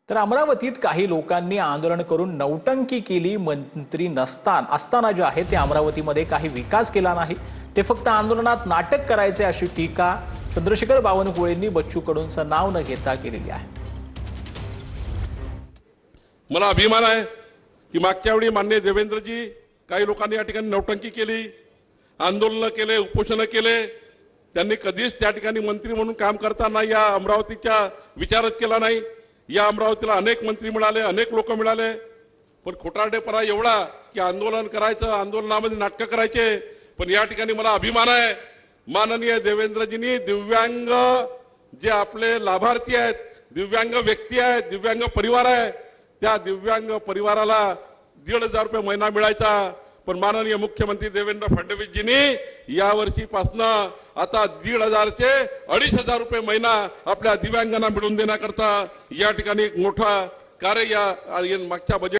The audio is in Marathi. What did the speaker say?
तर अमरावतीत काही लोकांनी आंदोलन करून नौटंकी केली। मंत्री असताना जे आहे ते अमरावतीमध्ये काही विकास केला नाही, ते फक्त आंदोलनात नाटक करायचे अशी टीका चंद्रशेखर बावनकुळेंनी बच्चू कडूंचं नाव न घेता केलेली आहे। मला अभिमान आहे की मागच्या वेळी माननीय देवेंद्रजी काही लोकांनी या ठिकाणी नौटंकी केली, आंदोलन केले, उपोषण केले। त्यांनी कधीच त्या ठिकाणी मंत्री म्हणून काम करताना या अमरावतीचा विचारच केला नाही। या अमरावतीला अनेक मंत्री मिळाले, अनेक लोक मिळाले, पण खोटारडेपणा एवढा की आंदोलन करायचं, आंदोलनामध्ये नाटक करायचे। पण या ठिकाणी मला अभिमान आहे, माननीय देवेंद्रजींनी दिव्यांग जे आपले लाभार्थी आहेत, दिव्यांग व्यक्ती आहेत, दिव्यांग परिवार आहे, त्या दिव्यांग परिवाराला 1,500 रुपये महिना मिळायचा। पण माननीय मुख्यमंत्री देवेंद्र फडणवीसजींनी या वर्षीपासून आता 1,500 ते 2,500 रुपये महिना आपल्या दिव्यांगांना मिळवून देण्याकरता या ठिकाणी एक मोठा कार्य या मागच्या बजेट